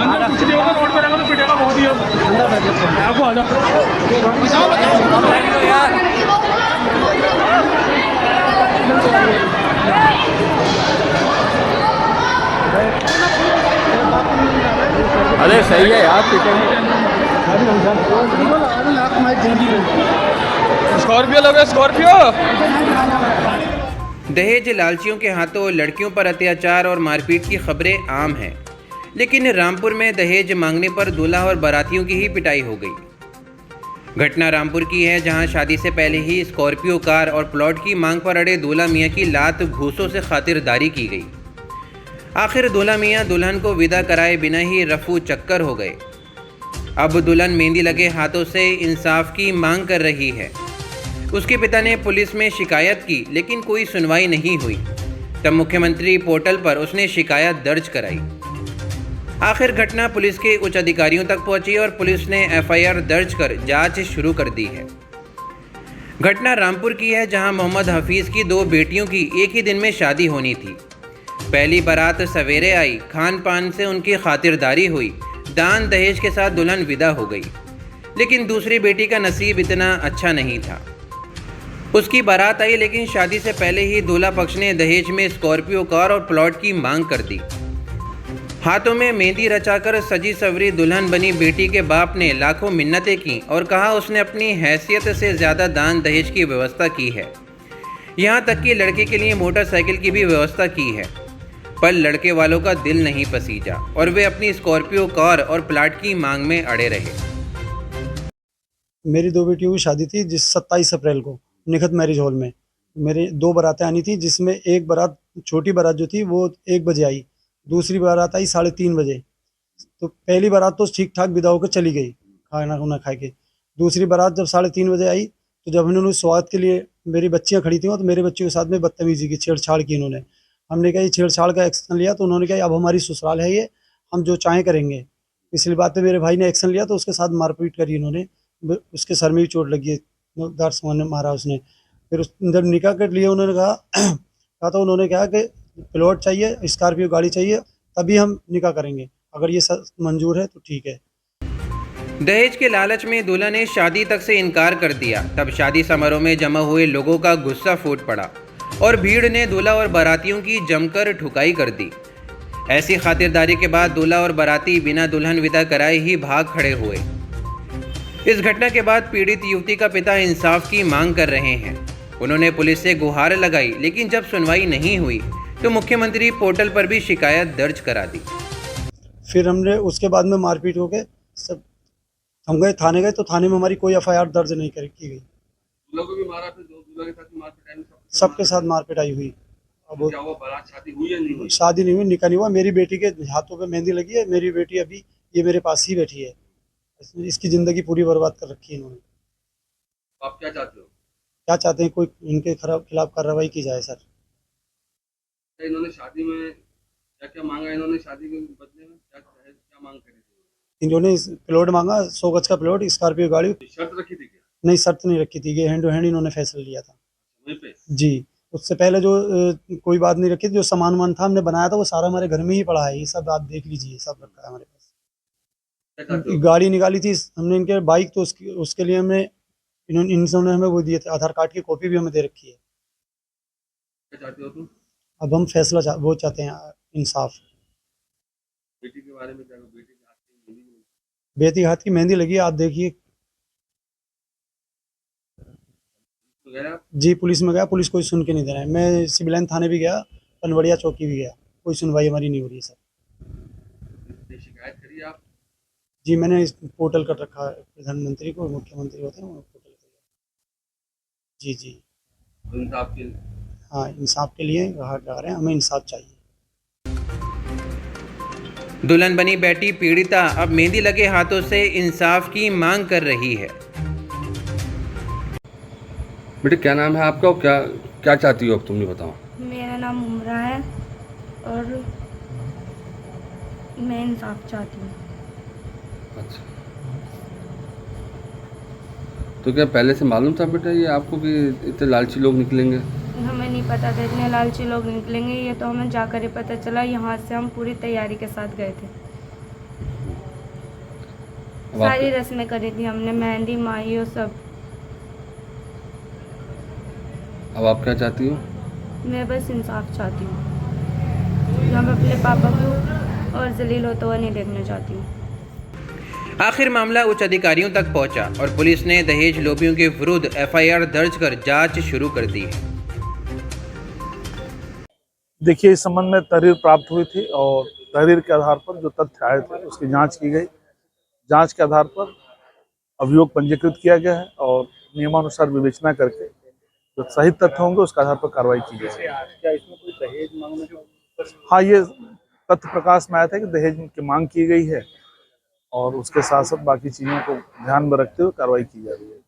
अंदर कुछ नहीं होगा, रोड पे रहेगा तो पिटेगा बहुत ही आपको आ अरे सही है यार, स्कॉर्पियो लोगे, स्कॉर्पियो। दहेज लालचियों के हाथों लड़कियों पर अत्याचार और मारपीट की खबरें आम हैं, लेकिन रामपुर में दहेज मांगने पर दूल्हा और बारातियों की ही पिटाई हो गई। घटना रामपुर की है, जहां शादी से पहले ही स्कॉर्पियो कार और प्लॉट की मांग पर अड़े दूल्हा मियां की लात घूसों से खातिरदारी की गई। आखिर दूल्हा मियां दुल्हन को विदा कराए बिना ही रफू चक्कर हो गए। अब दुल्हन मेहंदी लगे हाथों से इंसाफ की मांग कर रही है। उसके पिता ने पुलिस में शिकायत की, लेकिन कोई सुनवाई नहीं हुई। तब मुख्यमंत्री पोर्टल पर उसने शिकायत दर्ज कराई। आखिर घटना पुलिस के उच्च अधिकारियों तक पहुंची और पुलिस ने एफआईआर दर्ज कर जांच शुरू कर दी है। घटना रामपुर की है, जहां मोहम्मद हफीज की 2 बेटियों की एक ही दिन में शादी होनी थी। पहली बारात सवेरे आई, खान पान से उनकी खातिरदारी हुई, दान दहेज के साथ दुल्हन विदा हो गई। लेकिन दूसरी बेटी का नसीब इतना अच्छा नहीं था। उसकी बारात आई, लेकिन शादी से पहले ही दूल्हा पक्ष ने दहेज में स्कॉर्पियो कार और प्लॉट की मांग कर दी। हाथों में मेहंदी रचाकर सजी सवरी दुल्हन बनी बेटी के बाप ने लाखों मिन्नतें की और कहा उसने अपनी हैसियत से ज़्यादा दान दहेज की व्यवस्था की है। यहाँ तक कि लड़के के लिए मोटरसाइकिल की भी व्यवस्था की है, पर लड़के वालों का दिल नहीं पसीजा और वे अपनी स्कॉर्पियो कार और प्लाट की मांग में अड़े रहे। मेरी 2 बेटियों की शादी थी, जिस 27 अप्रैल को निखत मैरिज हॉल में मेरी 2 बारातें आनी थी, जिसमें एक बारात, छोटी बारात जो थी वो 1 बजे आई, दूसरी बारात आई 3:30 बजे। तो पहली बारात तो ठीक ठाक विदा होकर चली गई खाना खुना खा के। दूसरी बारात जब 3:30 बजे आई, तो जब उन्होंने स्वागत के लिए मेरी बच्चियाँ खड़ी थी, तो मेरे बच्चों के साथ में बदतमीजी की, छेड़छाड़ की इन्होंने। हमने कहा ये छेड़छाड़ का एक्शन लिया, तो उन्होंने कहा अब हमारी ससुराल है, ये हम जो चाहें करेंगे। इसलिए बात पे मेरे भाई ने एक्शन लिया, तो उसके साथ मारपीट करी इन्होंने। उसके सर में भी चोट लगी है, दार सामान मारा उसने। फिर उस जब निकाह कर लिए उन्होंने कहा तो उन्होंने कहा कि प्लॉट चाहिए, स्कॉर्पियो गाड़ी चाहिए, तभी हम निकाह करेंगे, अगर ये मंजूर है तो ठीक है। दहेज के लालच में दूल्हा ने शादी तक से इनकार कर दिया। तब शादी समारोह में जमा हुए लोगों का गुस्सा फूट पड़ा और भीड़ ने दूल्हा और बारातियों की जमकर ठुकाई कर दी। ऐसी खातिरदारी के बाद दूल्हा और बाराती बिना दुल्हन विदा कराए ही भाग खड़े हुए। इस घटना के बाद पीड़ित युवती का पिता इंसाफ की मांग कर रहे हैं। उन्होंने पुलिस से गुहार लगाई, लेकिन जब सुनवाई नहीं हुई तो मुख्यमंत्री पोर्टल पर भी शिकायत दर्ज करा दी। फिर हमने उसके बाद में मारपीट हो गए, सब हम गए थाने गए, तो थाने में हमारी कोई एफआईआर दर्ज नहीं की गई। दूल्हा को भी मारा, फिर दूल्हा के साथ भी मारपीट आई, सबके साथ मारपीट आई हुई। अब क्या हुआ, बारात शादी हुई या नहीं हुई? शादी नहीं हुई, निकाह नहीं हुआ। मेरी बेटी के हाथों पे मेहंदी लगी है, मेरी बेटी अभी ये मेरे पास ही बैठी है। इसकी ज़िंदगी पूरी बर्बाद कर रखी है इन्होंने। आप क्या चाहते हो? क्या चाहते हैं, कोई इनके खिलाफ कार्रवाई की जाए सर। इन्होंने शादी में क्या क्या मांगा? इन्होंने शादी के बदले में क्या मांग करी थी? इन्होंने प्लॉट मांगा, 100 गज का प्लॉट, स्कॉर्पियो गाड़ी। शर्त रखी थी क्या? नहीं, शर्त नहीं रखी थी, ये हैंड टू हैंड इन्होंने फैसला लिया था वहीं पे? जी। उससे पहले जो कोई बात नहीं रखी थी, जो सामान वामान था हमने बनाया था, वो सारा हमारे घर में ही पड़ा है। ये सब आप देख लीजिए, सब रखा है हमारे पास। गाड़ी निकाली थी हमने इनके, बाइक, तो उसके लिए हमने इन्होंने हमें वो दिए थे, आधार कार्ड की कॉपी भी हमें दे रखी है। क्या चाहते हो तुम? अब हम फैसला वो चाहते हैं, इंसाफ। बेटी के बारे में क्या? बेटी के हाथ की मेहंदी, बेटी हाथ की मेहंदी लगी है, आप देखिए। तो गया जी, पुलिस में गया, पुलिस कोई सुन के नहीं दे रहा है। मैं सिविल लाइन थाने भी गया, पनवड़िया चौकी भी गया, कोई सुनवाई हमारी नहीं हो रही है सर। शिकायत करी आप? जी, मैंने इस पोर्टल कर रखा है, प्रधानमंत्री को, मुख्यमंत्री होते हैं वो पोर्टल कर। जी जी, इंसाफ के, हाँ, इंसाफ के लिए बाहर जा रहे हैं, हमें इंसाफ चाहिए। दुल्हन बनी बेटी पीड़िता अब मेहंदी लगे हाथों से इंसाफ की मांग कर रही है। बेटे क्या नाम है आपका और क्या चाहती हो अब, तुम भी बताओ। मेरा नाम उमरा है और मैं इंसाफ चाहती हूँ। अच्छा, तो क्या पहले से मालूम था बेटा ये आपको कि इतने लालची लोग निकलेंगे? हमें नहीं पता था इतने लालची लोग निकलेंगे, ये तो हमें जाकर ही पता चला। यहाँ से हम पूरी तैयारी के साथ गए थे। सारी रस्में करी थी हमने, मेहंदी माही और सब। अब आप क्या चाहती हो? मैं बस इंसाफ चाहती हूँ। मैं अपने पापा को और जलील होता हुआ नहीं देखना चाहती हूँ। आखिर मामला उच्च अधिकारियों तक पहुंचा और पुलिस ने दहेज लोभियों के विरुद्ध एफआईआर दर्ज कर जांच शुरू कर दी है। देखिए, इस संबंध में तहरीर प्राप्त हुई थी और तहरीर के आधार पर जो तथ्य आए थे उसकी जांच की गई। जांच के आधार पर अभियोग पंजीकृत किया गया है और नियमानुसार विवेचना करके जो सही तथ्य होंगे उसके आधार पर कार्रवाई की जाएगी। क्या इसमें कोई दहेज मांगने का? हाँ, ये तथ्य प्रकाश में आया था कि दहेज की मांग की गई है और उसके साथ साथ बाकी चीजों को ध्यान में रखते हुए कार्रवाई की जा रही है।